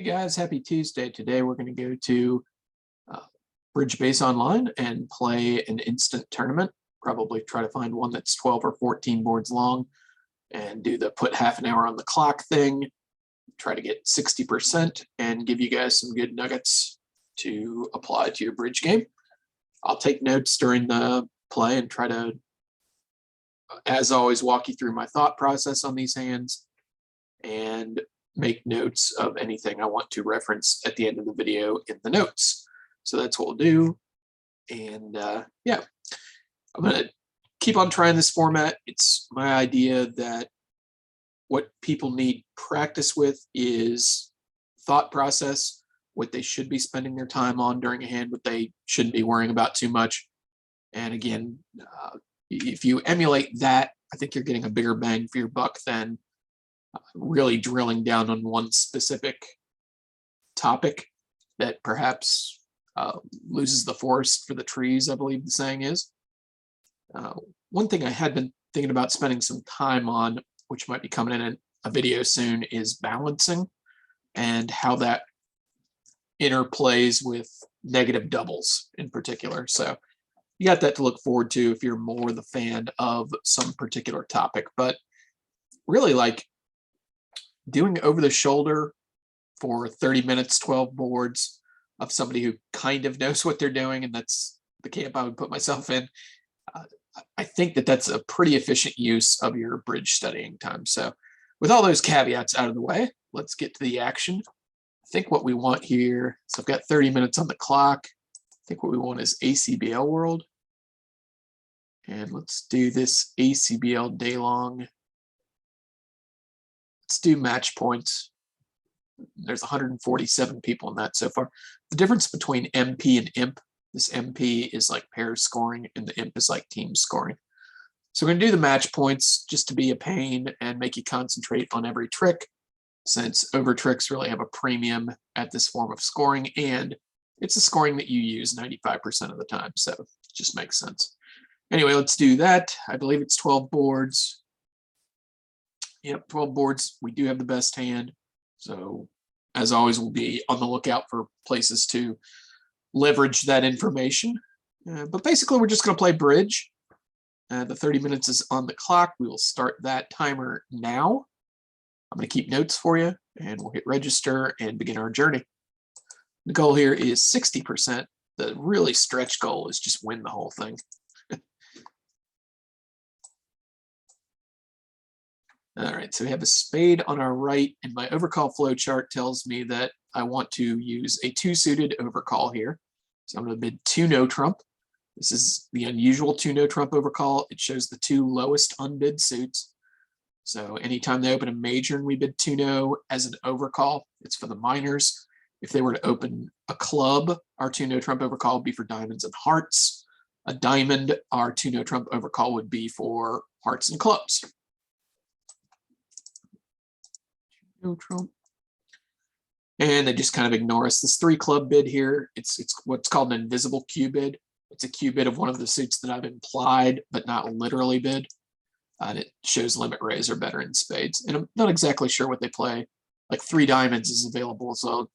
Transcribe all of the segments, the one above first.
Hey guys, happy Tuesday. Today we're going to go to Bridge Base Online and play an instant tournament. Probably try to find one that's 12 or 14 boards long and do the put half an hour on the clock thing. Try to get 60% and give you guys some good nuggets to apply to your bridge game. I'll take notes during the play and try to, as always, walk you through my thought process on these hands and make notes of anything I want to reference at the end of the video in the notes. So that's what we'll do. And yeah, I'm going to keep on trying this format. It's my idea that what people need practice with is thought process, what they should be spending their time on during a hand, what they shouldn't be worrying about too much. And again, if you emulate that, I think you're getting a bigger bang for your buck than really drilling down on one specific topic that perhaps loses the forest for the trees, I believe the saying is. One thing I had been thinking about spending some time on, which might be coming in a video soon, is balancing and how that interplays with negative doubles in particular. So you got that to look forward to if you're more the fan of some particular topic. But really, like, doing over the shoulder for 30 minutes, 12 boards of somebody who kind of knows what they're doing, and that's the camp I would put myself in. I think that that's a pretty efficient use of your bridge studying time. So with all those caveats out of the way, let's get to the action. I think what we want here, so I've got 30 minutes on the clock. I think what we want is ACBL World. And let's do this ACBL day long. Let's do match points. There's 147 people in that so far. The difference between MP and IMP, this MP is like pairs scoring and the IMP is like team scoring. So we're going to do the match points just to be a pain and make you concentrate on every trick, since over tricks really have a premium at this form of scoring, and it's the scoring that you use 95% of the time, so it just makes sense. Anyway, let's do that. I believe it's 12 boards. Yep, 12 boards. We do have the best hand. So as always, we'll be on the lookout for places to leverage that information. But basically, we're just going to play bridge. The 30 minutes is on the clock. We will start that timer now. I'm going to keep notes for you, and we'll hit register and begin our journey. The goal here is 60%. The really stretch goal is just win the whole thing. All right, so we have a spade on our right, and my overcall flow chart tells me that I want to use a two-suited overcall here. So I'm going to bid 2 no trump. This is the unusual 2 no trump overcall. It shows the 2 lowest unbid suits. So anytime they open a major and we bid 2 no as an overcall, it's for the minors. If they were to open a club, our 2 no trump overcall would be for diamonds and hearts. A diamond, our 2 no trump overcall would be for hearts and clubs. No trump. And they just kind of ignore us. This 3 club bid here, it's what's called an invisible Q bid. It's a Q bid of one of the suits that I've implied, but not literally bid. And it shows limit raise or better in spades. And I'm not exactly sure what they play. Like 3 diamonds is available, so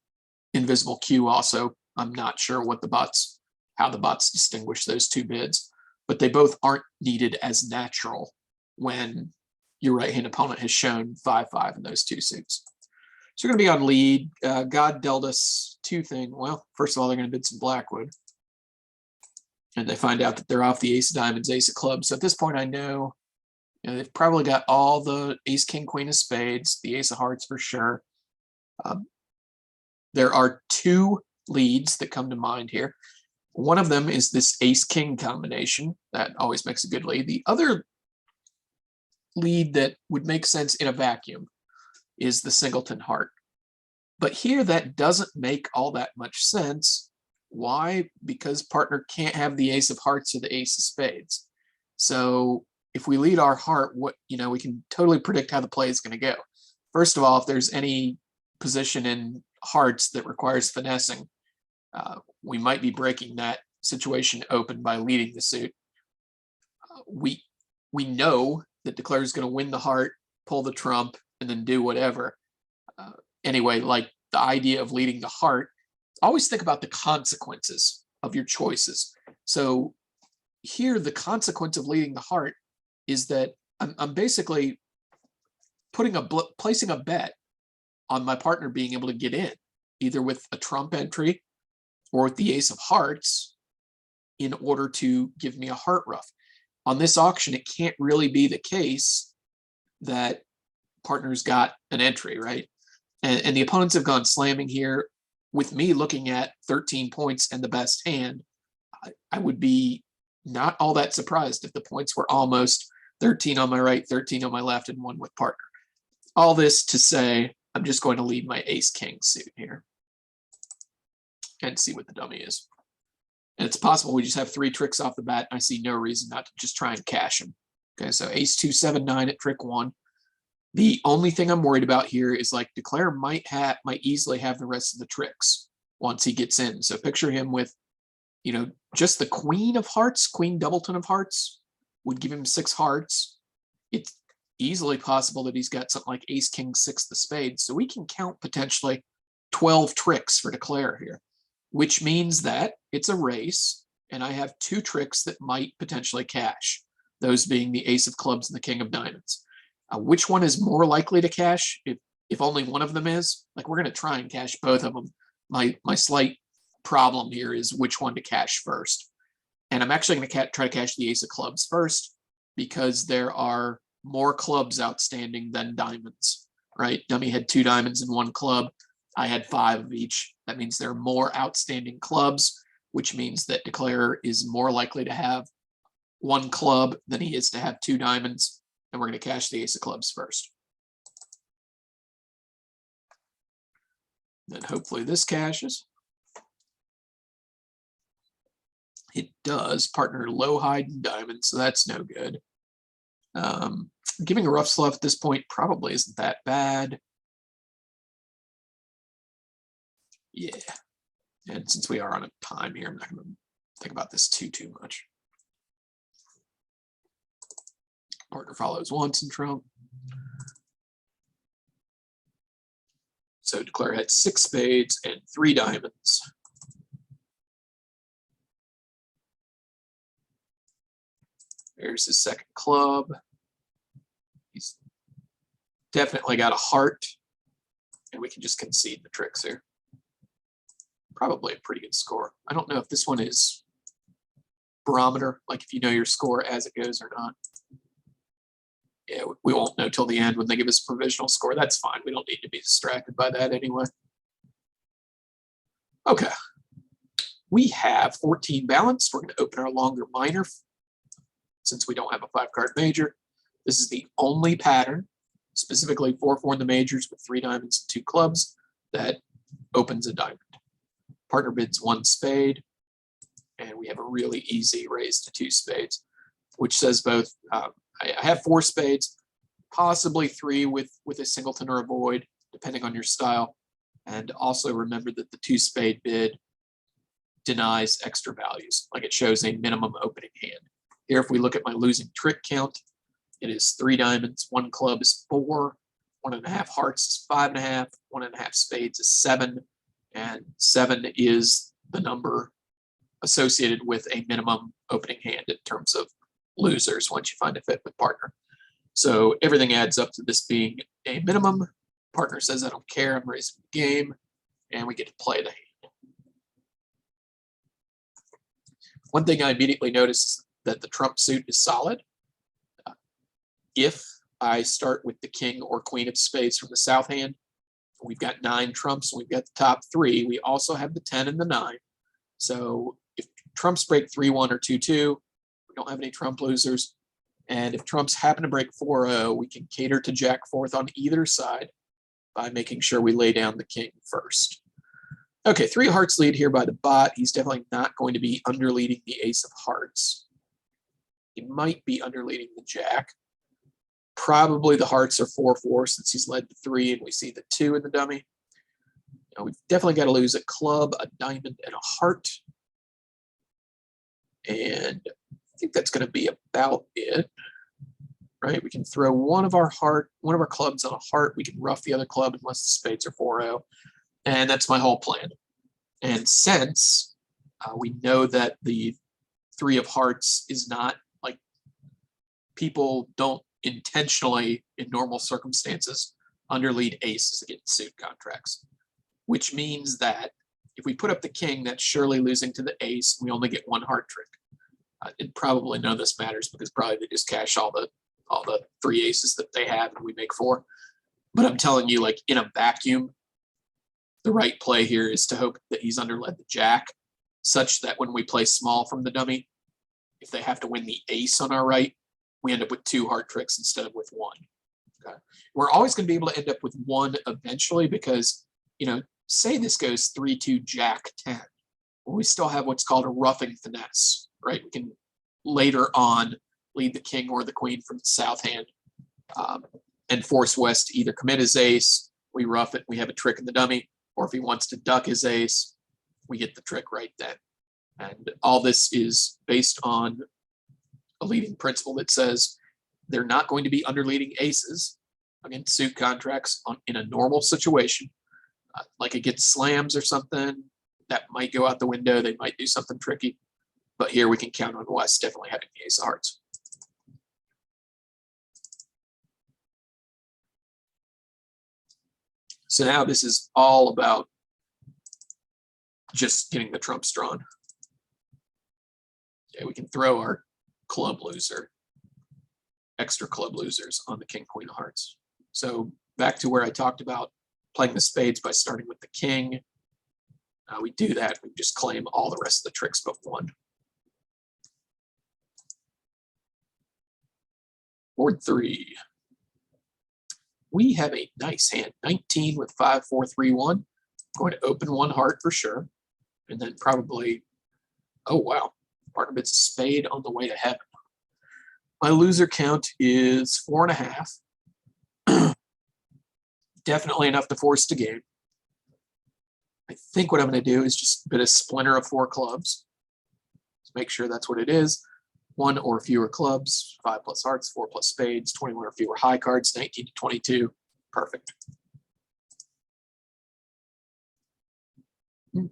invisible Q also. I'm not sure what how the bots distinguish those 2 bids, but they both aren't needed as natural when your right-hand opponent has shown 5-5 in those 2 suits. So we're going to be on lead. God dealt us 2 things. Well, first of all, they're going to bid some Blackwood. And they find out that they're off the ace of diamonds, ace of clubs. So at this point, I know, they've probably got all the ace, king, queen of spades, the ace of hearts for sure. There are 2 leads that come to mind here. One of them is this ace-king combination. That always makes a good lead. The other lead that would make sense in a vacuum is the singleton heart. But here that doesn't make all that much sense. Why? Because partner can't have the ace of hearts or the ace of spades. So if we lead our heart, we can totally predict how the play is going to go. First of all, if there's any position in hearts that requires finessing, we might be breaking that situation open by leading the suit. We know that declare is going to win the heart, pull the trump, and then do whatever. Anyway, like the idea of leading the heart, always think about the consequences of your choices. So here, the consequence of leading the heart is that I'm basically placing a bet on my partner being able to get in, either with a trump entry or with the ace of hearts, in order to give me a heart ruff. On this auction, it can't really be the case that partner's got an entry, right? And the opponents have gone slamming here. With me looking at 13 points and the best hand, I would be not all that surprised if the points were almost 13 on my right, 13 on my left, and 1 with partner. All this to say, I'm just going to lead my ace-king suit here and see what the dummy is. And it's possible we just have 3 tricks off the bat. I see no reason not to just try and cash them. Okay, so ace 2, 7, 9 at trick 1. The only thing I'm worried about here is like Declare might easily have the rest of the tricks once he gets in. So picture him with, you know, just the queen of hearts, queen doubleton of hearts would give him 6 hearts. It's easily possible that he's got something like ace, king, 6 the spades. So we can count potentially 12 tricks for Declare here, which means that it's a race and I have 2 tricks that might potentially cash, those being the ace of clubs and the king of diamonds. Which one is more likely to cash? If only one of them is, like, we're going to try and cash both of them. My slight problem here is which one to cash first. And I'm actually going to try to cash the ace of clubs first because there are more clubs outstanding than diamonds, right? Dummy had 2 diamonds and 1 club. I had 5 of each. That means there are more outstanding clubs, which means that Declare is more likely to have 1 club than he is to have 2 diamonds. And we're going to cash the ace of clubs first. Then hopefully this cashes. It does. Partner low hide in diamonds, so that's no good. Giving a rough slough at this point probably isn't that bad. Yeah. And since we are on a time here, I'm not going to think about this too much. Partner follows once in trump. So Declare had 6 spades and 3 diamonds. There's his second club. He's definitely got a heart, and we can just concede the tricks here. Probably a pretty good score. I don't know if this one is barometer, like if you know your score as it goes or not. Yeah, we won't know till the end when they give us a provisional score. That's fine. We don't need to be distracted by that anyway. Okay. We have 14 balance. We're going to open our longer minor since we don't have a 5-card major. This is the only pattern, specifically 4-4 in the majors with 3 diamonds and 2 clubs, that opens a diamond. Partner bids 1 spade, and we have a really easy raise to 2 spades, which says both. I have 4 spades, possibly 3 with a singleton or a void, depending on your style. And also remember that the 2 spade bid denies extra values, like it shows a minimum opening hand. Here, if we look at my losing trick count, it is 3 diamonds, 1 club is 4, 1.5 hearts is 5.5, 1.5 spades is 7, and 7 is the number associated with a minimum opening hand in terms of losers once you find a fit with partner. So everything adds up to this being a minimum. Partner says, I don't care, I'm raising the game, and we get to play the hand. One thing I immediately notice is that the trump suit is solid. If I start with the king or queen of spades from the south hand, we've got 9 trumps, we've got the top 3. We also have the 10 and the 9. So if trumps break 3-1 or 2-2, we don't have any trump losers. And if trumps happen to break 4-0, we can cater to jack 4th on either side by making sure we lay down the king first. Okay, 3 hearts lead here by the bot. He's definitely not going to be underleading the ace of hearts. He might be underleading the jack. Probably the hearts are 4-4 since he's led to 3 and we see the 2 in the dummy. Now, we've definitely got to lose a club, a diamond, and a heart. And I think that's going to be about it, right? We can throw one of our clubs on a heart. We can rough the other club unless the spades are 4-0. And that's my whole plan. And since we know that the 3 of hearts is not like, people don't intentionally in normal circumstances underlead aces against suit contracts, which means that if we put up the king, that's surely losing to the ace. We only get 1 heart trick. And probably none of this matters because probably they just cash all the 3 aces that they have and we make 4. But I'm telling you, like, in a vacuum, the right play here is to hope that he's underled the jack, such that when we play small from the dummy, if they have to win the ace on our right, we end up with 2 heart tricks instead of with 1. Okay. We're always going to be able to end up with 1 eventually because, say this goes 3-2 jack 10. Well, we still have what's called a roughing finesse, right? We can later on lead the king or the queen from the south hand and force West to either commit his ace, we rough it, we have a trick in the dummy, or if he wants to duck his ace, we get the trick right then. And all this is based on a leading principle that says they're not going to be underleading aces against suit contracts in a normal situation. Like against slams or something, that might go out the window. They might do something tricky. But here we can count on West definitely having the ace of hearts. So now this is all about just getting the trumps drawn. Okay, we can throw our club loser, extra club losers on the king, queen of hearts. So back to where I talked about playing the spades by starting with the king. We do that, we just claim all the rest of the tricks but 1. Board 3. We have a nice hand, 19 with 5, 4, 3, 1. Going to open 1 heart for sure. And then probably, oh wow, partner bids a spade on the way to heaven. My loser count is 4.5. Definitely enough to force the game. I think what I'm going to do is just bid a splinter of 4 clubs. Let's make sure that's what it is. 1 or fewer clubs, 5 plus hearts, 4 plus spades, 21 or fewer high cards, 19 to 22. Perfect.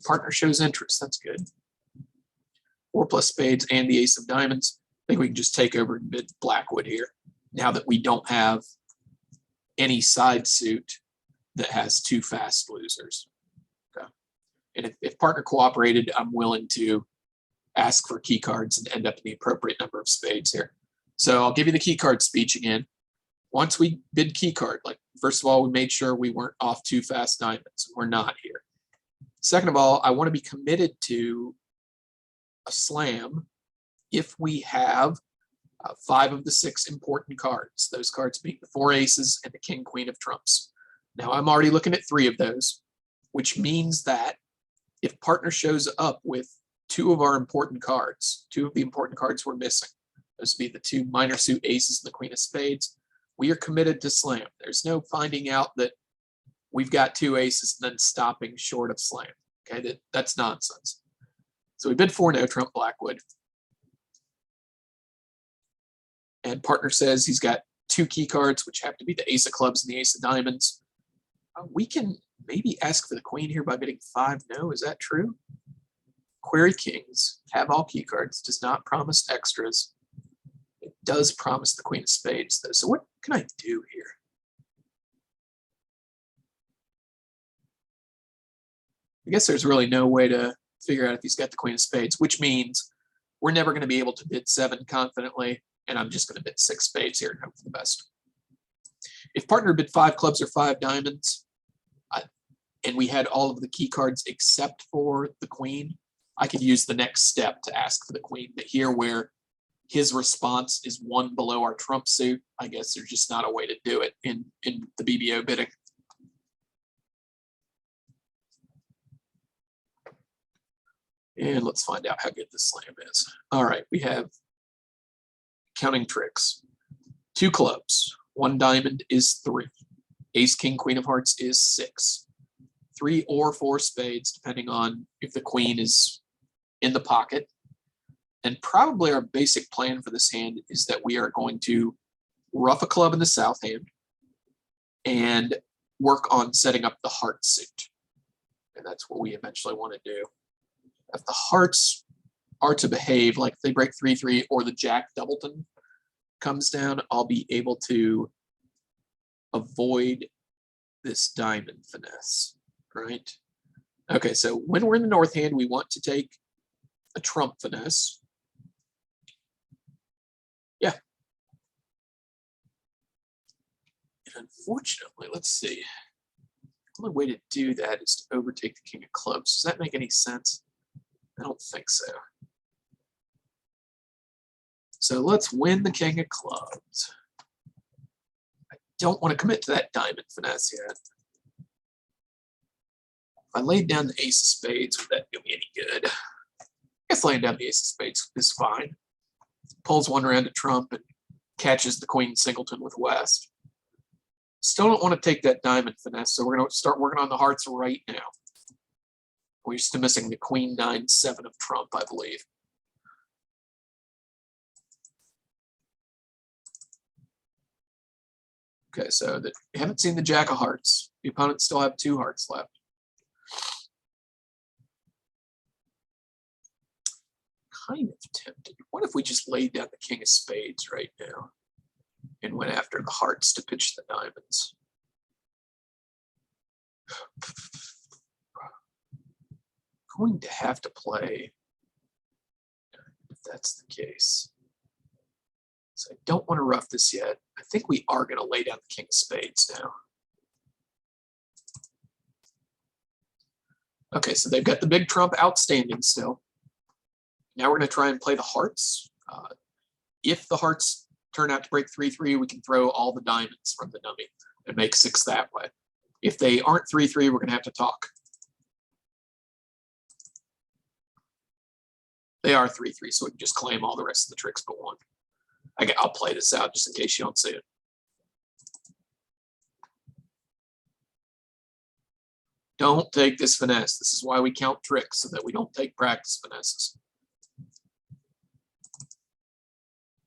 Partner shows interest. That's good. 4 plus spades and the ace of diamonds. I think we can just take over and bid Blackwood here now that we don't have any side suit that has 2 fast losers. Okay. And if partner cooperated, I'm willing to ask for key cards and end up in the appropriate number of spades here. So I'll give you the key card speech again. Once we bid key card, like first of all, we made sure we weren't off 2 fast diamonds. We're not here. Second of all, I want to be committed to a slam if we have 5 of the 6 important cards. Those cards being the 4 aces and the king, queen of trumps. Now I'm already looking at 3 of those, which means that if partner shows up with 2 of our important cards, 2 of the important cards we're missing, those would be the 2 minor suit aces and the queen of spades, we are committed to slam. There's no finding out that we've got 2 aces and then stopping short of slam. Okay, that's nonsense. So we bid 4 no trump Blackwood. And partner says he's got 2 key cards, which have to be the ace of clubs and the ace of diamonds. We can maybe ask for the queen here by bidding 5 no. Is that true? Query kings have all key cards, does not promise extras. It does promise the queen of spades though. So what can I do here? I guess there's really no way to figure out if he's got the queen of spades, which means we're never going to be able to bid 7 confidently, and I'm just going to bid 6 spades here and hope for the best. If partner bid 5 clubs or 5 diamonds, and we had all of the key cards except for the queen, I could use the next step to ask for the queen. But here, where his response is 1 below our trump suit, I guess there's just not a way to do it in the BBO bidding. And let's find out how good this slam is. All right, we have counting tricks. 2 clubs, 1 diamond is 3. Ace, king, queen of hearts is 6. 3 or 4 spades, depending on if the queen is in the pocket. And probably our basic plan for this hand is that we are going to rough a club in the south hand and work on setting up the heart suit. And that's what we eventually want to do. If the hearts are to behave like they break 3-3 or the Jack Doubleton comes down, I'll be able to avoid this diamond finesse, right? Okay, so when we're in the north hand, we want to take a trump finesse. Yeah. And unfortunately, let's see. The only way to do that is to overtake the king of clubs. Does that make any sense? I don't think so. So let's win the king of clubs. I don't want to commit to that diamond finesse yet. If I laid down the ace of spades, would that do me any good? I guess laying down the ace of spades is fine. Pulls one round to trump and catches the queen singleton with West. Still don't want to take that diamond finesse, so we're going to start working on the hearts right now. We're still missing the queen 9-7 of trump, I believe. Okay, so we haven't seen the jack of hearts. The opponents still have 2 hearts left. Kind of tempted. What if we just laid down the king of spades right now and went after the hearts to pitch the diamonds? Going to have to play if that's the case. So I don't want to rough this yet. I think we are going to lay down the king of spades now. Okay, so they've got the big trump outstanding still. Now we're going to try and play the hearts. If the hearts turn out to break 3-3, we can throw all the diamonds from the dummy and make 6 that way. If they aren't 3-3, we're going to have to talk. They are 3-3, so we can just claim all the rest of the tricks but one. I'll play this out just in case you don't see it. Don't take this finesse. This is why we count tricks, so that we don't take practice finesses.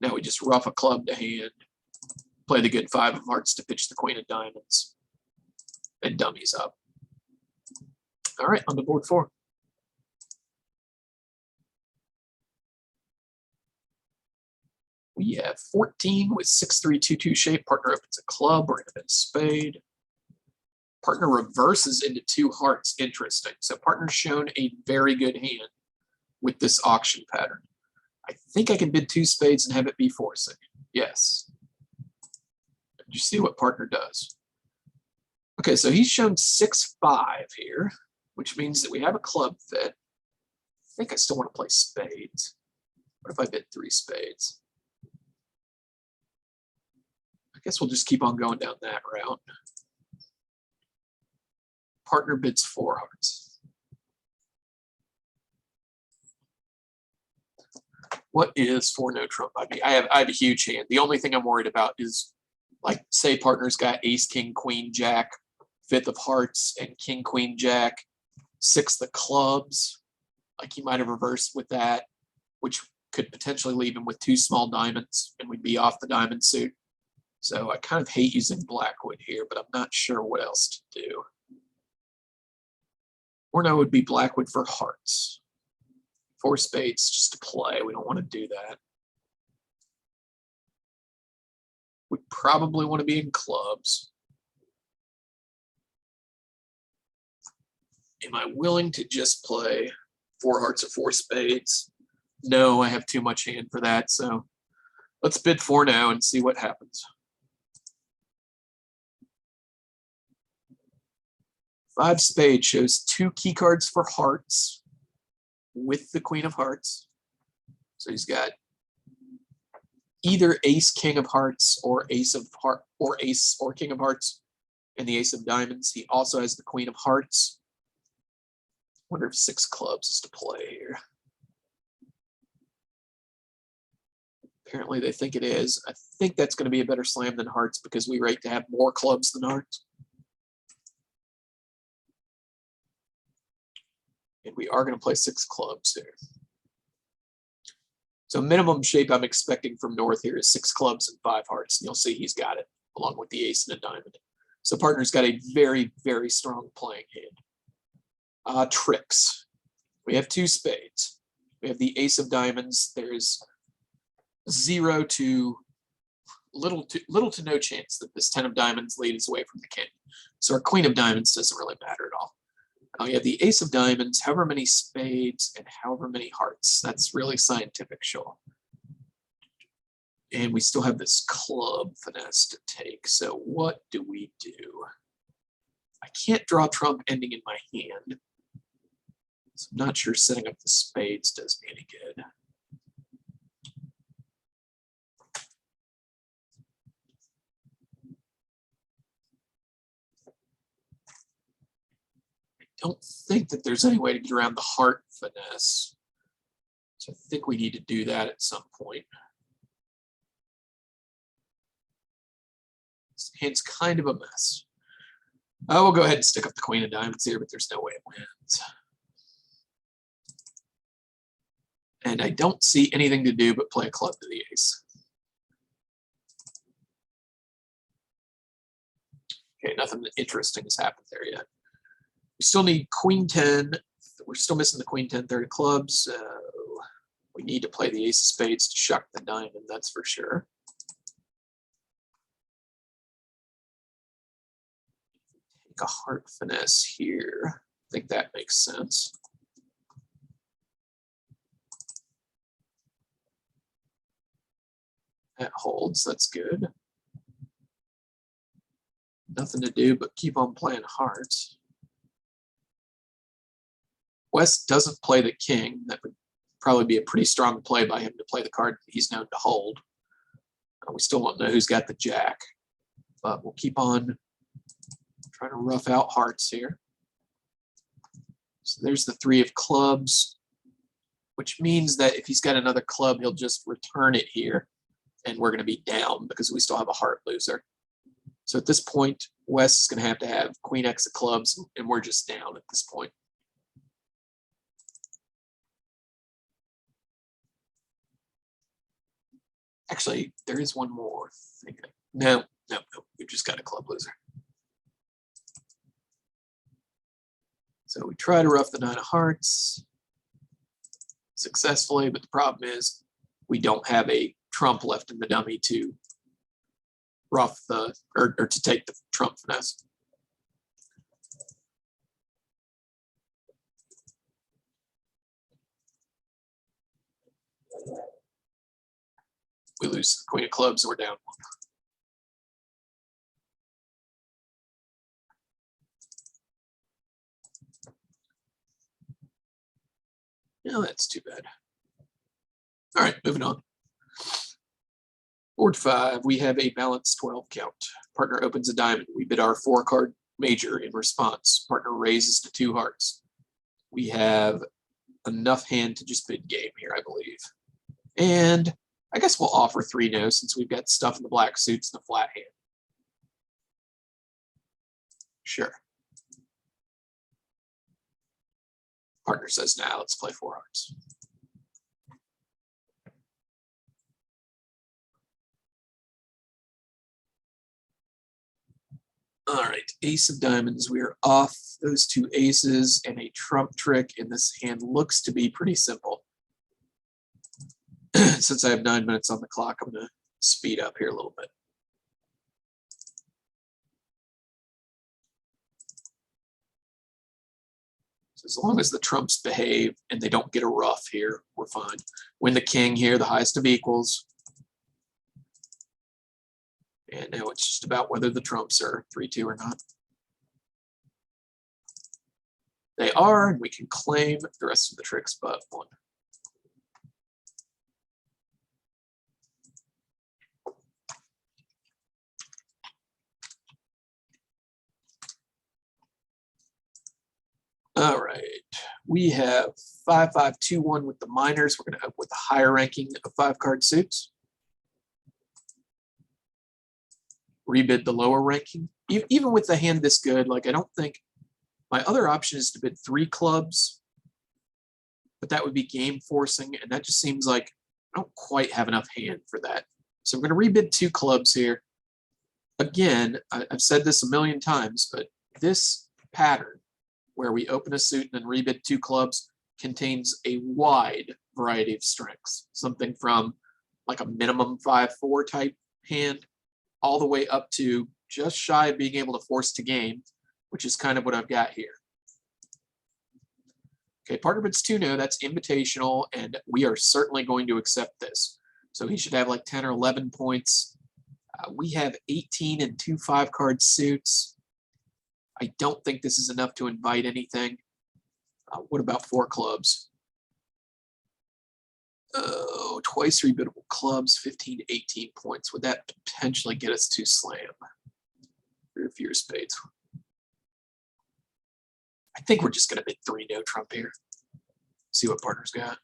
Now we just rough a club to hand, play the good 5 of hearts to pitch the queen of diamonds, and dummies up. All right, on to board 4. We have 14 with 6-3-2-2 shape. Partner opens a club. We're going to bet a spade. Partner reverses into 2 hearts. Interesting. So partner's shown a very good hand with this auction pattern. I think I can bid 2 spades and have it be forcing. Yes. Did you see what partner does? Okay, so he's shown 6-5 here, which means that we have a club fit. I think I still want to play spades. What if I bid 3 spades? I guess we'll just keep on going down that route. Partner bids 4 hearts. What is 4 no trump? I have a huge hand. The only thing I'm worried about is, like, say partner's got ace, king, queen, jack, 5th of hearts, and king, queen, jack, 6th of clubs. Like, he might have reversed with that, which could potentially leave him with 2 small diamonds, and we'd be off the diamond suit. So I kind of hate using Blackwood here, but I'm not sure what else to do. Or no, it would be Blackwood for hearts. 4 spades just to play. We don't want to do that. We probably want to be in clubs. Am I willing to just play 4 hearts or 4 spades? No, I have too much hand for that. So let's bid 4 now and see what happens. 5 spades shows 2 key cards for hearts with the queen of hearts. So he's got either ace, king of hearts, or ace of heart, or ace or king of hearts, and the ace of diamonds. He also has the queen of hearts. Wonder if 6 clubs is to play here. Apparently they think it is. I think that's going to be a better slam than hearts because we rate to have more clubs than hearts. And we are going to play 6 clubs here. So minimum shape I'm expecting from North here is 6 clubs and 5 hearts. And you'll see he's got it along with the ace and a diamond. So partner's got a very, very strong playing hand. Tricks. We have 2 spades. We have the ace of diamonds. There's little to no chance that this 10 of diamonds leads away from the king. So our queen of diamonds doesn't really matter at all. We have the ace of diamonds, however many spades, and however many hearts. That's really scientific, sure. And we still have this club finesse to take. So what do we do? I can't draw trump ending in my hand. So I'm not sure setting up the spades does me any good. I don't think that there's any way to get around the heart finesse. So I think we need to do that at some point. This hand's kind of a mess. We'll go ahead and stick up the queen of diamonds here, but there's no way it wins. And I don't see anything to do but play a club to the ace. Okay, nothing interesting has happened there yet. We still need queen 10. We're still missing the queen 10, third of clubs. We need to play the ace of spades to shuck the diamond, that's for sure. Take a heart finesse here. I think that makes sense. That holds, that's good. Nothing to do but keep on playing hearts. West doesn't play the king. That would probably be a pretty strong play by him to play the card he's known to hold. We still won't know who's got the jack, but we'll keep on trying to rough out hearts here. So there's the 3 of clubs, which means that if he's got another club, he'll just return it here, and we're going to be down because we still have a heart loser. So at this point, West is going to have queen X of clubs, and we're just down at this point. Actually, there is one more thing. No, we've just got a club loser. So we try to rough the 9 of hearts successfully, but the problem is we don't have a trump left in the dummy to rough the, or to take the trump finesse. We lose the queen of clubs, so we're down 1. No, that's too bad. All right, moving on. Board 5, we have a balanced 12 count. Partner opens a diamond. We bid our 4-card major in response. Partner raises to 2 hearts. We have enough hand to just bid game here, I believe. And I guess we'll offer 3 no since we've got stuff in the black suits and the flat hand. Sure. Partner says, nah, let's play 4 hearts. All right, ace of diamonds. We are off those 2 aces and a trump trick, and this hand looks to be pretty simple. Since I have 9 minutes on the clock, I'm going to speed up here a little bit. So as long as the trumps behave and they don't get a ruff here, we're fine. Win the king here, the highest of equals. And now it's just about whether the trumps are 3-2 or not. They are, and we can claim the rest of the tricks but 1. All right, we have 5-5-2-1 with the minors. We're going to up with the higher ranking of 5-card suits. Rebid the lower ranking. Even with the hand this good, like I don't think my other option is to bid 3 clubs, but that would be game forcing, and that just seems like I don't quite have enough hand for that. So I'm going to rebid 2 clubs here. Again, I've said this a million times, but this pattern where we open a suit and then rebid 2 clubs, contains a wide variety of strengths, something from like a minimum 5-4 type hand all the way up to just shy of being able to force to game, which is kind of what I've got here. Okay, partner bids 2-no, that's invitational, and we are certainly going to accept this. So he should have like 10 or 11 points. We have 18 and 2 5-card suits. I don't think this is enough to invite anything. What about 4 clubs? Oh, twice rebiddable clubs, 15 to 18 points. Would that potentially get us to slam? 3 or fewer spades. I think we're just going to bid 3-no trump here. See what partner's got.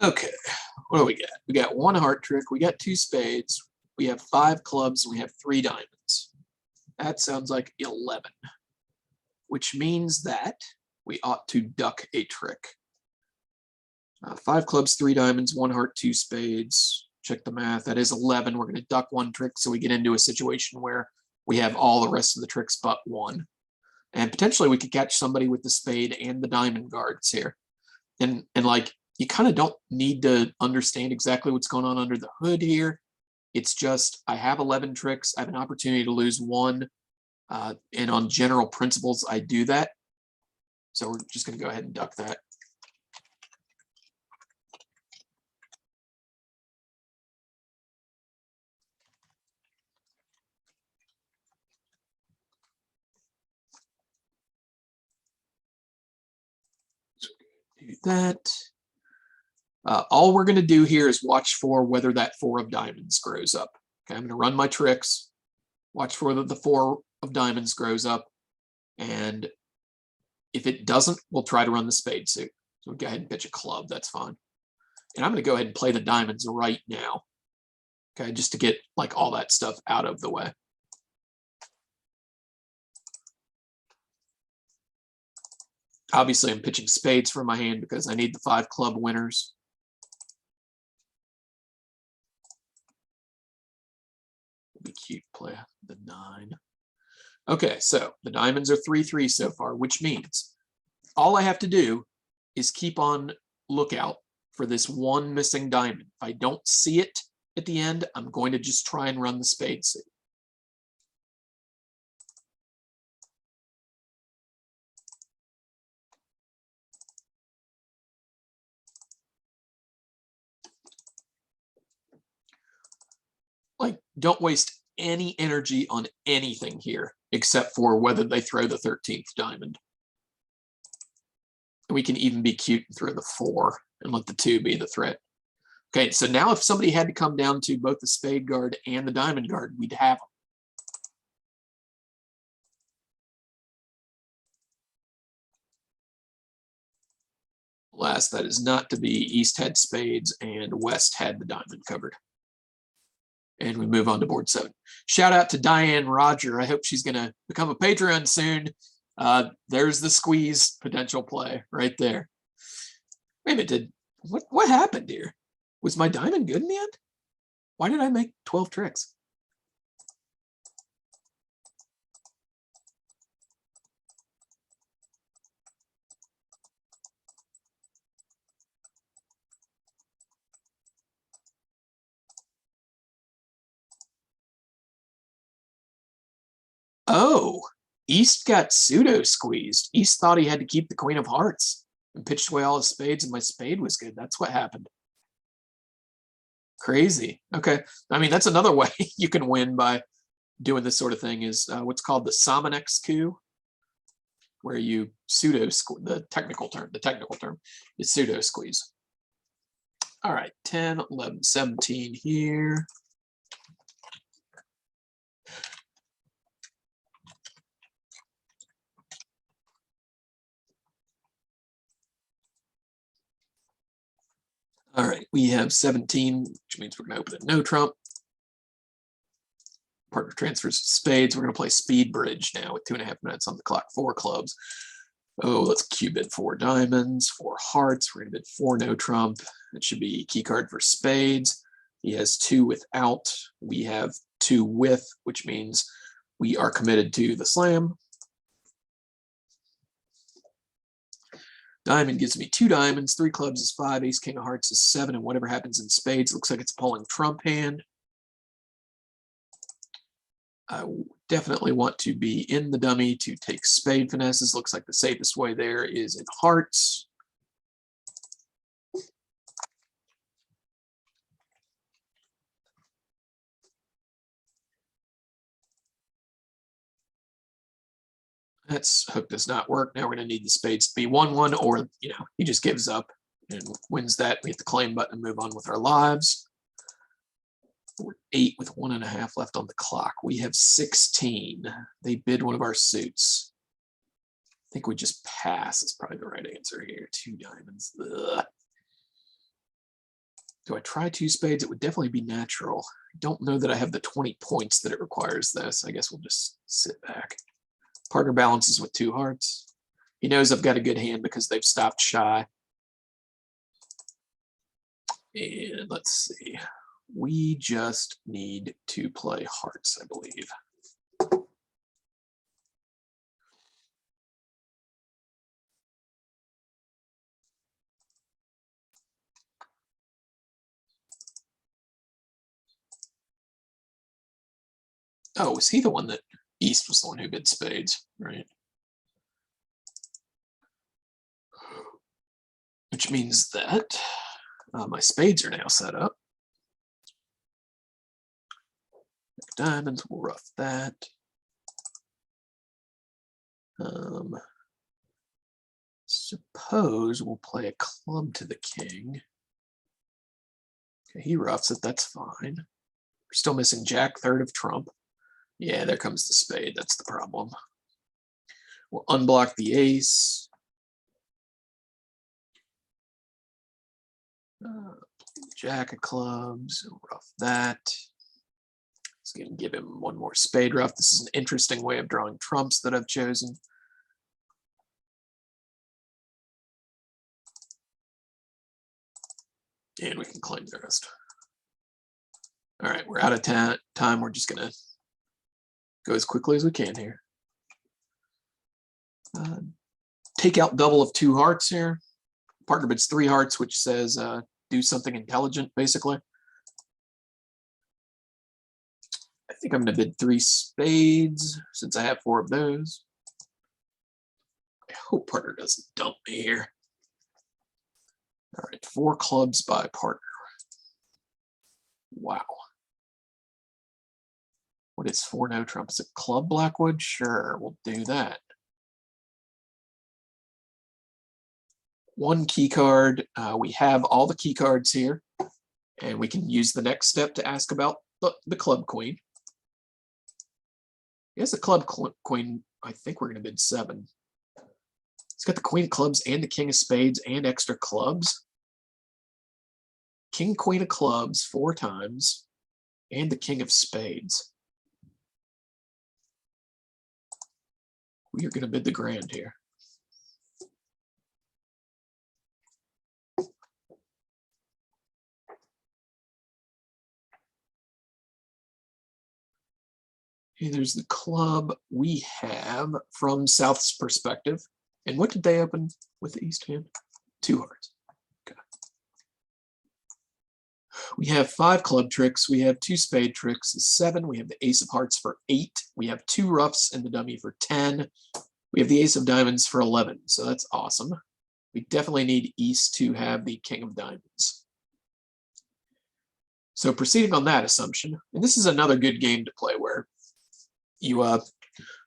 Okay, what do we got? We got 1 heart trick, we got 2 spades, we have 5 clubs, and we have 3 diamonds. That sounds like 11, which means that we ought to duck a trick. 5 clubs, 3 diamonds, 1 heart, 2 spades. Check the math. That is 11. We're going to duck 1 trick, so we get into a situation where we have all the rest of the tricks but 1. And potentially we could catch somebody with the spade and the diamond guards here. And like, you kind of don't need to understand exactly what's going on under the hood here. It's just, I have 11 tricks. I have an opportunity to lose 1. And on general principles, I do that. So we're just going to go ahead and duck that. Do that. All we're going to do here is watch for whether that 4 of diamonds grows up. Okay, I'm going to run my tricks, watch for whether the 4 of diamonds grows up, and if it doesn't, we'll try to run the spade suit. So we'll go ahead and pitch a club. That's fine. And I'm going to go ahead and play the diamonds right now. Okay, just to get like all that stuff out of the way. Obviously, I'm pitching spades for my hand because I need the 5 club winners. It'd be cute to play the 9. Okay, so the diamonds are 3-3 so far, which means all I have to do is keep on lookout for this 1 missing diamond. If I don't see it at the end, I'm going to just try and run the spade suit. Like, don't waste any energy on anything here except for whether they throw the 13th diamond. We can even be cute and throw the 4 and let the 2 be the threat. Okay, so now if somebody had to come down to both the spade guard and the diamond guard, we'd have them. Last, that is not to be. East had spades and West had the diamond covered. And we move on to board 7. Shout out to Diane Roger. I hope she's going to become a Patreon soon. There's the squeeze potential play right there. Wait a minute, what happened here? Was my diamond good in the end? Why did I make 12 tricks? Oh, East got pseudo squeezed. East thought he had to keep the Queen of Hearts and pitched away all his spades, and my spade was good. That's what happened. Crazy. Okay. I mean, that's another way you can win by doing this sort of thing is what's called the Sominex coup, where you pseudo squeeze. The technical term is pseudo squeeze. All right, 10, 11, 17 here. We have 17, which means we're going to open a no trump. Partner transfers to spades. We're going to play speed bridge now with 2.5 minutes on the clock. 4 clubs. Oh, let's bid 4 diamonds, 4 hearts. We're going to bid 4 no trump. It should be key card for spades. He has 2 without. We have 2 with, which means we are committed to the slam. Diamond gives me 2 diamonds, 3 clubs is 5, ace king of hearts is 7, and whatever happens in spades looks like it's pulling trump hand. I definitely want to be in the dummy to take spade finesses. Looks like the safest way there is in hearts. That's hook does not work. Now we're going to need the spades to be 1-1, or he just gives up and wins that. We hit the claim button and move on with our lives. We're 8 with 1.5 left on the clock. We have 16. They bid one of our suits. I think we just pass is probably the right answer here. 2 diamonds. Ugh. Do I try 2 spades? It would definitely be natural. I don't know that I have the 20 points that it requires this. I guess we'll just sit back. Partner balances with 2 hearts. He knows I've got a good hand because they've stopped shy. And let's see. We just need to play hearts, I believe. Oh, was he the one that East was the one who bid spades, right? Which means that my spades are now set up. Diamonds, we'll rough that. Suppose we'll play a club to the king. Okay, he roughs it, that's fine. We're still missing jack, 3rd of trump. Yeah, there comes the spade, that's the problem. We'll unblock the ace. Jack of clubs, we'll rough that. It's going to give him one more spade rough. This is an interesting way of drawing trumps that I've chosen. And we can claim the rest. All right, we're out of time. We're just going to go as quickly as we can here. Take out double of 2 hearts here. Partner bids 3 hearts, which says do something intelligent, basically. I think I'm going to bid 3 spades since I have 4 of those. I hope partner doesn't dump me here. All right, 4 clubs by partner. Wow. What is 4 no trump? Is it club Blackwood? Sure, we'll do that. 1 key card. We have all the key cards here, and we can use the next step to ask about the club queen. He has the club queen. I think we're going to bid 7. He's got the queen of clubs and the king of spades and extra clubs. King, queen of clubs 4 times, and the king of spades. We are going to bid the grand here. Okay, there's the club we have from South's perspective. And what did they open with the East hand? 2 hearts. Okay. We have 5 club tricks. We have 2 spade tricks, 7. We have the ace of hearts for 8. We have 2 roughs in the dummy for 10. We have the ace of diamonds for 11. So that's awesome. We definitely need East to have the king of diamonds. So proceeding on that assumption, and this is another good game to play where you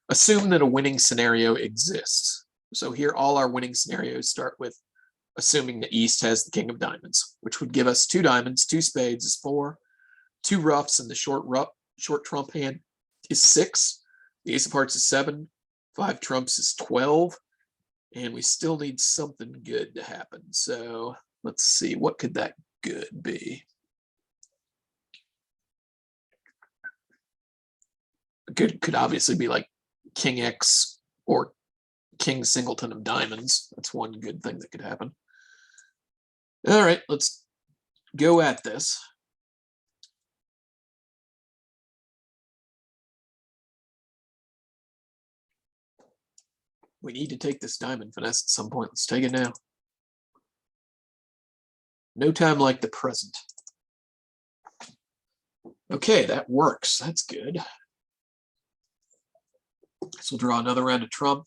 assume that a winning scenario exists. So here all our winning scenarios start with assuming the East has the king of diamonds, which would give us 2 diamonds, 2 spades is 4, 2 roughs, and the short trump hand is 6. The ace of hearts is 7, 5 trumps is 12, and we still need something good to happen. So let's see, what could that good be? Could obviously be like King X or King Singleton of diamonds. That's one good thing that could happen. All right, let's go at this. We need to take this diamond finesse at some point. Let's take it now. No time like the present. Okay, that works. That's good. So we'll draw another round of trump,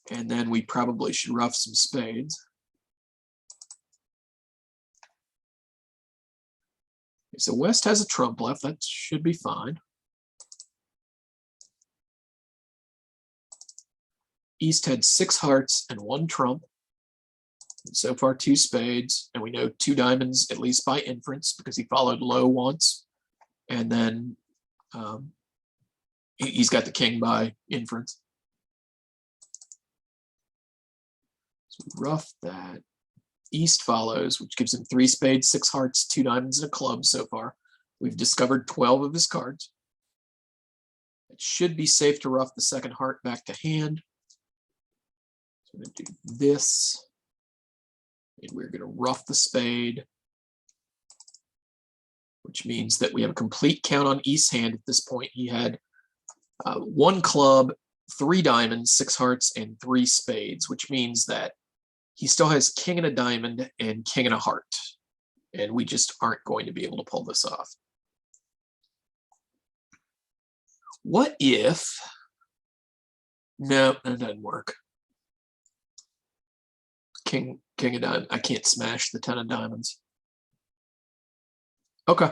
and then we probably should ruff some spades. So West has a trump left. That should be fine. East had 6 hearts and 1 trump. So far, 2 spades, and we know 2 diamonds, at least by inference, because he followed low once. And then he's got the king by inference. So rough that. East follows, which gives him 3 spades, 6 hearts, 2 diamonds, and a club so far. We've discovered 12 of his cards. It should be safe to rough the second heart back to hand. So we're going to do this. And we're going to rough the spade, which means that we have a complete count on East's hand at this point. He had 1 club, 3 diamonds, 6 hearts, and 3 spades, which means that he still has king and a diamond and king and a heart. And we just aren't going to be able to pull this off. What if... No, that doesn't work. King of diamonds. I can't smash the 10 of diamonds. Okay.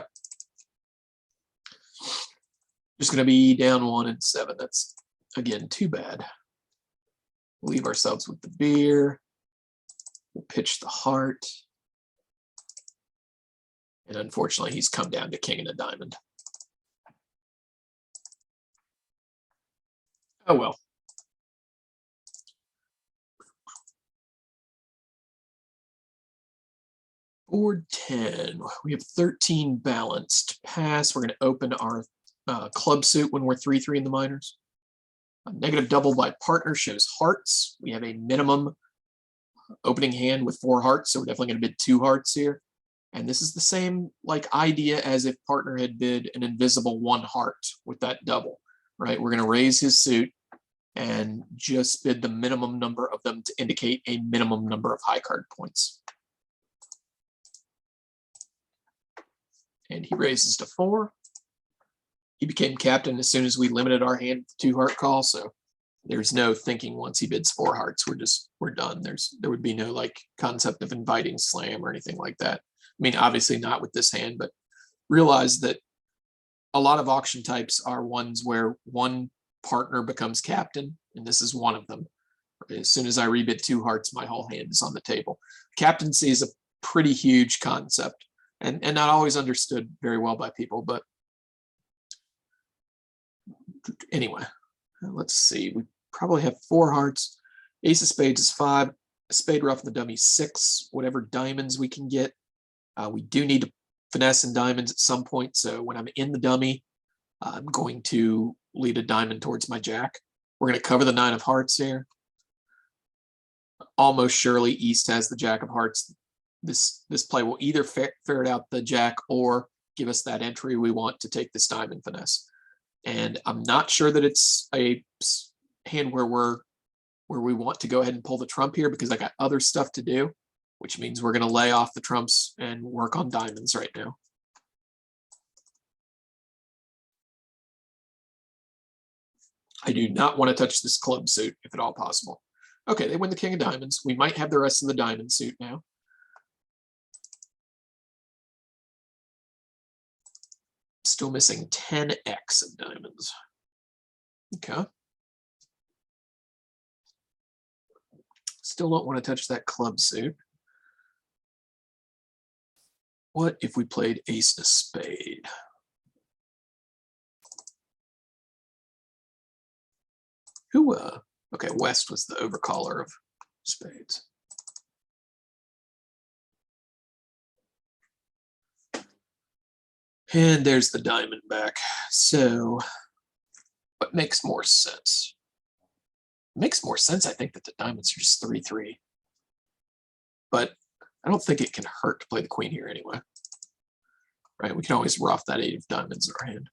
Just going to be down 1 and 7. That's, again, too bad. We'll leave ourselves with the beer. We'll pitch the heart. And unfortunately, he's come down to king and a diamond. Oh, well. Board 10. We have 13 balanced. Pass. We're going to open our club suit when we're 3-3 in the minors. A negative double by partner shows hearts. We have a minimum opening hand with 4 hearts, so we're definitely going to bid 2 hearts here. And this is the same like idea as if partner had bid an invisible 1 heart with that double, right? We're going to raise his suit and just bid the minimum number of them to indicate a minimum number of high card points. And he raises to 4. He became captain as soon as we limited our hand to 2 heart call, so there's no thinking once he bids 4 hearts. We're done. There would be no like concept of inviting slam or anything like that. I mean, obviously not with this hand, but realize that a lot of auction types are ones where one partner becomes captain, and this is one of them. As soon as I rebid 2 hearts, my whole hand is on the table. Captaincy is a pretty huge concept. And not always understood very well by people, but anyway, let's see. We probably have 4 hearts. Ace of spades is 5. Spade ruff the dummy 6. Whatever diamonds we can get. We do need to finesse in diamonds at some point, so when I'm in the dummy, I'm going to lead a diamond towards my jack. We're going to cover the 9 of hearts here. Almost surely East has the jack of hearts. This play will either ferret out the jack or give us that entry we want to take this diamond finesse. And I'm not sure that it's a hand where we want to go ahead and pull the trump here, because I got other stuff to do, which means we're going to lay off the trumps and work on diamonds right now. I do not want to touch this club suit if at all possible. Okay, they win the king of diamonds. We might have the rest of the diamond suit now. Still missing 10x of diamonds. Okay. Still don't want to touch that club suit. What if we played ace of spade? Who, okay, West was the overcaller of spades. And there's the diamond back. So what makes more sense? It makes more sense, I think, that the diamonds are just 3-3. But I don't think it can hurt to play the queen here anyway. Right, we can always ruff that 8 of diamonds in our hand.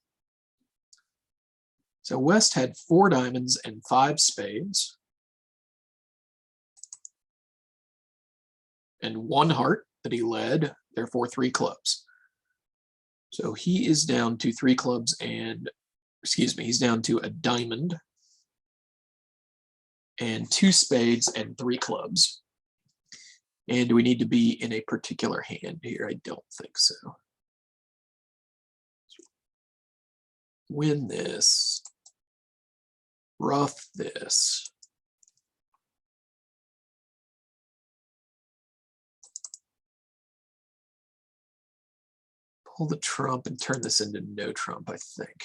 So West had 4 diamonds and 5 spades. And 1 heart that he led, therefore 3 clubs. So he is down to 3 clubs and, excuse me, he's down to a diamond and 2 spades and 3 clubs. And do we need to be in a particular hand here? I don't think so. Win this. Ruff this. Pull the trump and turn this into no trump, I think.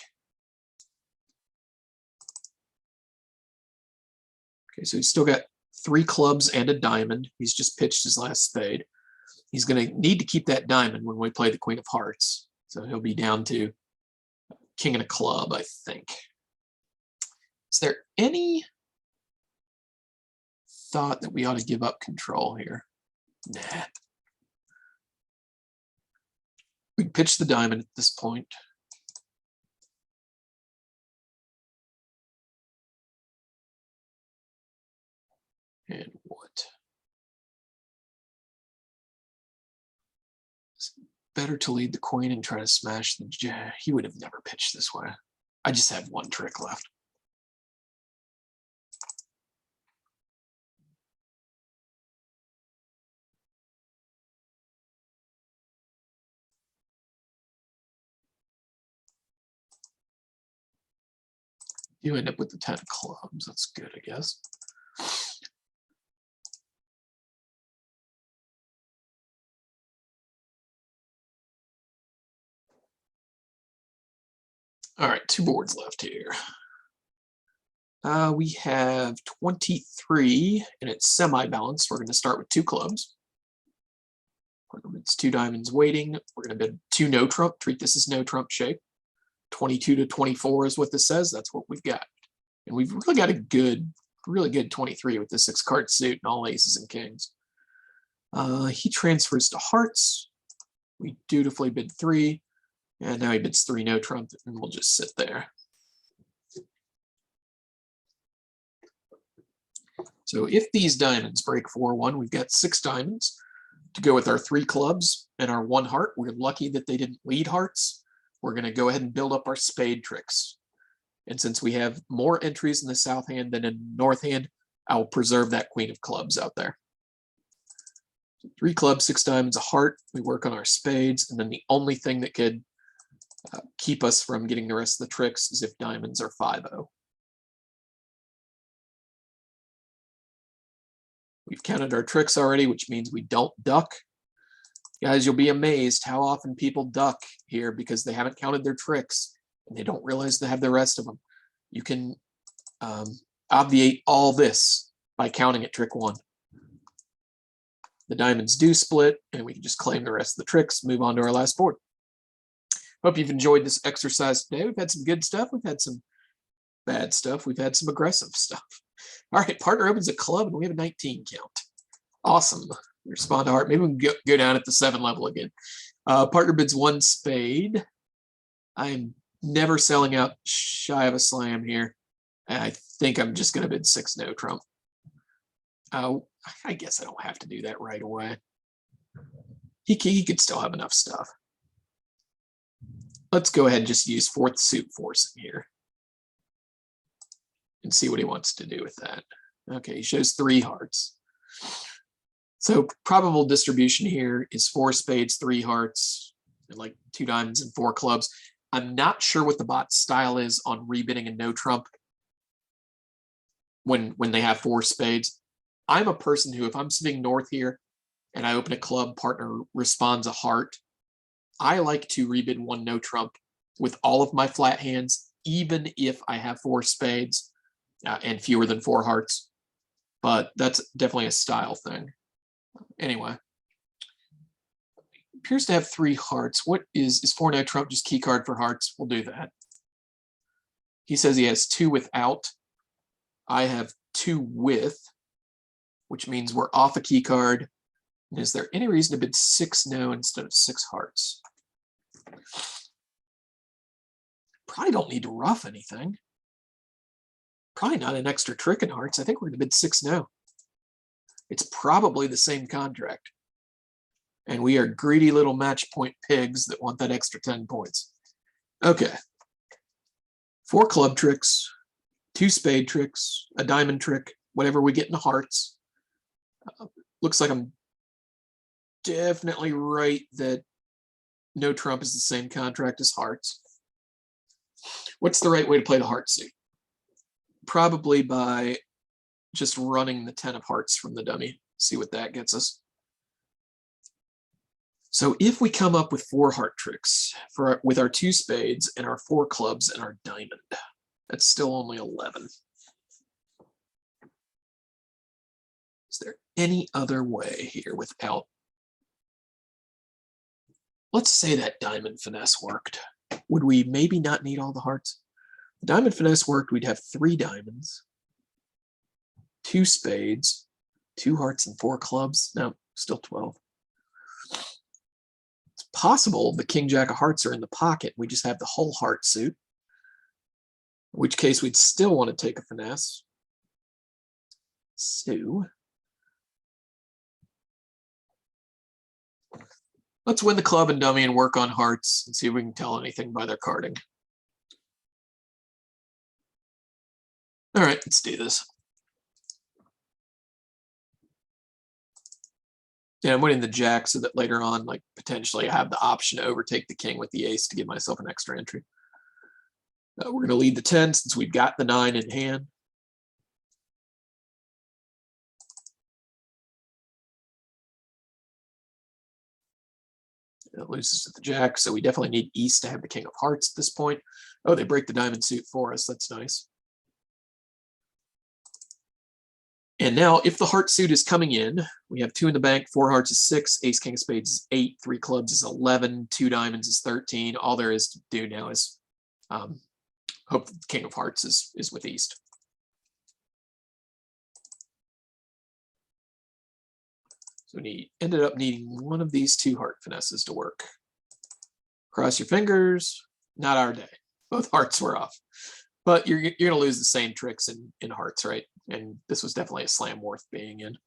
Okay, so he's still got 3 clubs and a diamond. He's just pitched his last spade. He's going to need to keep that diamond when we play the queen of hearts. So he'll be down to king and a club, I think. Is there any thought that we ought to give up control here? Nah. We can pitch the diamond at this point. And what? It's better to lead the queen and try to smash the jack. He would have never pitched this way. I just have 1 trick left. You end up with the 10 of clubs. That's good, I guess. All right, 2 boards left here. We have 23, and it's semi-balanced. We're going to start with 2 clubs. It's 2 diamonds waiting. We're going to bid 2 no trump. Treat this as no trump shape. 22 to 24 is what this says. That's what we've got. And we've really got a good, really good 23 with the 6 card suit and all aces and kings. He transfers to hearts. We dutifully bid 3. And now he bids 3 no trump, and we'll just sit there. So if these diamonds break 4-1, we've got 6 diamonds to go with our 3 clubs and our 1 heart. We're lucky that they didn't lead hearts. We're going to go ahead and build up our spade tricks. And since we have more entries in the south hand than in the north hand, I'll preserve that queen of clubs out there. 3 clubs, 6 diamonds, a heart. We work on our spades. And then the only thing that could keep us from getting the rest of the tricks is if diamonds are 5-0. We've counted our tricks already, which means we don't duck. Guys, you'll be amazed how often people duck here because they haven't counted their tricks and they don't realize they have the rest of them. You can obviate all this by counting at trick 1. The diamonds do split, and we can just claim the rest of the tricks, move on to our last board. Hope you've enjoyed this exercise today. We've had some good stuff. We've had some bad stuff. We've had some aggressive stuff. All right, partner opens a club, and we have a 19 count. Awesome. Respond to heart. Maybe we can go down at the 7 level again. Partner bids 1 spade. I'm never selling out shy of a slam here. I think I'm just going to bid 6 no trump. I guess I don't have to do that right away. He could still have enough stuff. Let's go ahead and just use 4th suit forcing here and see what he wants to do with that. Okay, he shows 3 hearts. So probable distribution here is 4 spades, 3 hearts, and like 2 diamonds and 4 clubs. I'm not sure what the bot's style is on rebidding and no trump when they have 4 spades. I'm a person who, if I'm sitting north here and I open a club, partner responds a heart, I like to rebid 1 no trump with all of my flat hands, even if I have 4 spades and fewer than 4 hearts. But that's definitely a style thing. Anyway, appears to have 3 hearts. What is 4 no trump just key card for hearts? We'll do that. He says he has 2 without. I have 2 with, which means we're off a key card. And is there any reason to bid 6 no instead of 6 hearts? Probably don't need to ruff anything. Probably not an extra trick in hearts. I think we're going to bid 6 no. It's probably the same contract. And we are greedy little match point pigs that want that extra 10 points. Okay. 4 club tricks, 2 spade tricks, a diamond trick, whatever we get in the hearts. Looks like I'm definitely right that no trump is the same contract as hearts. What's the right way to play the heart suit? Probably by just running the 10 of hearts from the dummy. See what that gets us. So if we come up with 4 heart tricks with our 2 spades and our 4 clubs and our diamond, that's still only 11. Is there any other way here without? Let's say that diamond finesse worked. Would we maybe not need all the hearts? The diamond finesse worked, we'd have 3 diamonds, 2 spades, 2 hearts and 4 clubs. No, still 12. It's possible the king jack of hearts are in the pocket. We just have the whole heart suit, in which case we'd still want to take a finesse. So let's win the club and dummy and work on hearts and see if we can tell anything by their carding. All right, let's do this. Yeah, I'm winning the jack so that later on, like potentially I have the option to overtake the king with the ace to give myself an extra entry. We're going to lead the 10 since we've got the 9 in hand. It loses to the jack, so we definitely need East to have the king of hearts at this point. Oh, they break the diamond suit for us. That's nice. And now, if the heart suit is coming in, we have 2 in the bank, 4 hearts is 6, ace, king of spades is 8, 3 clubs is 11, 2 diamonds is 13. All there is to do now is hope that the king of hearts is with East. So we ended up needing one of these 2 heart finesses to work. Cross your fingers. Not our day. Both hearts were off. But you're going to lose the same tricks in hearts, right? And this was definitely a slam worth being in.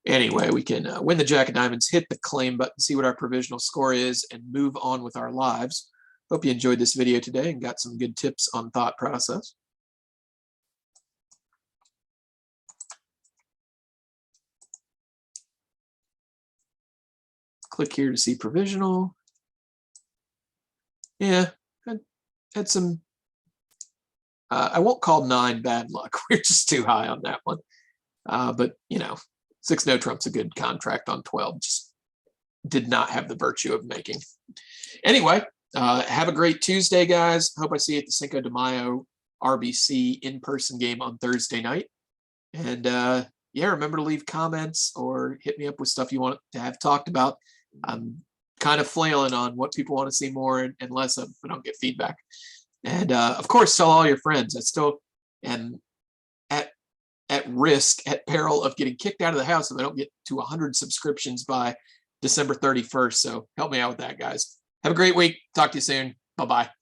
Anyway, we can win the jack of diamonds, hit the claim button, see what our provisional score is, and move on with our lives. Hope you enjoyed this video today and got some good tips on thought process. Click here to see provisional. Yeah, had some, I won't call 9 bad luck. We're just too high on that one. But, you know, 6 no trump's a good contract on 12. Just did not have the virtue of making. Anyway, have a great Tuesday, guys. Hope I see you at the Cinco de Mayo RBC in-person game on Thursday night. And yeah, remember to leave comments or hit me up with stuff you want to have talked about. I'm kind of flailing on what people want to see more and less of if we don't get feedback. And of course, tell all your friends. I still am at risk, at peril of getting kicked out of the house if I don't get to 100 subscriptions by December 31st. So help me out with that, guys. Have a great week. Talk to you soon. Bye-bye.